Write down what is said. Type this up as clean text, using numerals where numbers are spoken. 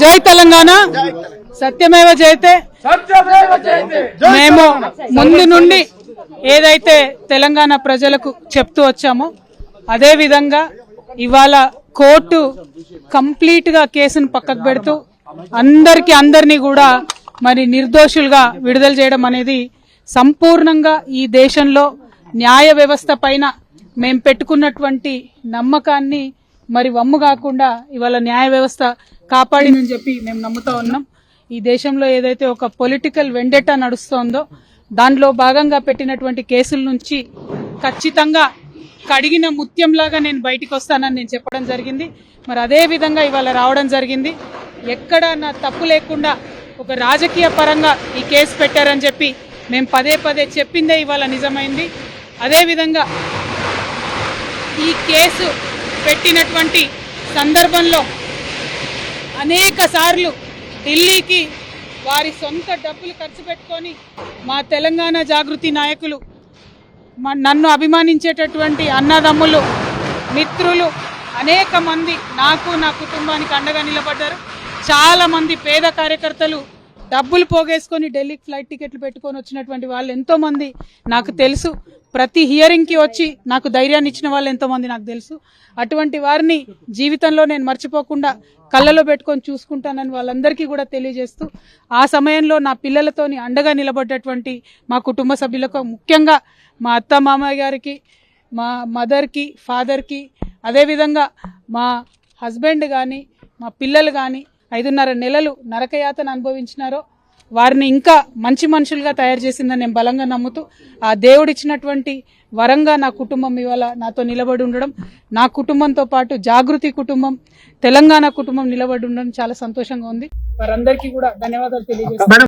జై తెలంగాణ, సత్యమేవ జయతే. మేము ముందు నుండి ఏదైతే తెలంగాణ ప్రజలకు చెప్తూ వచ్చామో అదే విధంగా ఇవాళ కోర్టు కంప్లీట్ గా కేసును పక్కకు పెడుతూ అందరినీ కూడా మరి నిర్దోషులుగా విడుదల చేయడం అనేది సంపూర్ణంగా ఈ దేశంలో న్యాయ వ్యవస్థ పైన మేము పెట్టుకున్నటువంటి నమ్మకాన్ని మరి వమ్ము కాకుండా ఇవాళ న్యాయ వ్యవస్థ కాపాడిందని చెప్పి మేము నమ్ముతా ఉన్నాం. ఈ దేశంలో ఏదైతే ఒక పొలిటికల్ వెండెటా నడుస్తోందో దానిలో భాగంగా పెట్టినటువంటి కేసుల నుంచి ఖచ్చితంగా కడిగిన ముత్యంలాగా నేను బయటికి వస్తానని నేను చెప్పడం జరిగింది. మరి అదే విధంగా ఇవాళ రావడం జరిగింది. ఎక్కడ నా తప్పు లేకుండా ఒక రాజకీయ పరంగా ఈ కేసు పెట్టారని చెప్పి మేము పదే చెప్పిందే ఇవాళ నిజమైంది. అదేవిధంగా ఈ కేసు పెట్టినటువంటి సందర్భంలో అనేక సార్లు ఢిల్లీకి వారి సొంత డబ్బులు ఖర్చు పెట్టుకొని మా తెలంగాణ జాగృతి నాయకులు, నన్ను అభిమానించేటటువంటి అన్నదమ్ములు, మిత్రులు అనేక మంది నాకు నా కుటుంబానికి అండగా నిలబడ్డారు. చాలా మంది పేద కార్యకర్తలు డబ్బులు పోగేసుకొని ఢిల్లీకి ఫ్లైట్ టికెట్లు పెట్టుకొని వచ్చినటువంటి వాళ్ళు ఎంతో మంది నాకు తెలుసు. ప్రతి హియరింగ్కి వచ్చి నాకు ధైర్యాన్ని ఇచ్చిన వాళ్ళు ఎంతో మంది నాకు తెలుసు. అటువంటి వారిని జీవితంలో నేను మర్చిపోకుండా కళ్ళలో పెట్టుకొని చూసుకుంటానని వాళ్ళందరికీ కూడా తెలియజేస్తూ, ఆ సమయంలో నా పిల్లలతోని అండగా నిలబడ్డటువంటి మా కుటుంబ సభ్యులకు, ముఖ్యంగా మా అత్త మామయ్య గారికి, మా మదర్కి, ఫాదర్కి, అదేవిధంగా మా హస్బెండ్ కానీ మా పిల్లలు కానీ 5.5 నెలలు నరకయాతన అనుభవించినారో వారిని ఇంకా మంచి మనుషులుగా తయారు చేసిందని నేను బలంగా నమ్ముతూ, ఆ దేవుడిచ్చినటువంటి వరంగా నా కుటుంబం ఇవాళ నాతో నిలబడి ఉండడం, నా కుటుంబంతో పాటు జాగృతి కుటుంబం, తెలంగాణ కుటుంబం నిలబడి ఉండడం చాలా సంతోషంగా ఉంది. వారందరికీ కూడా ధన్యవాదాలు తెలియజేస్తాను.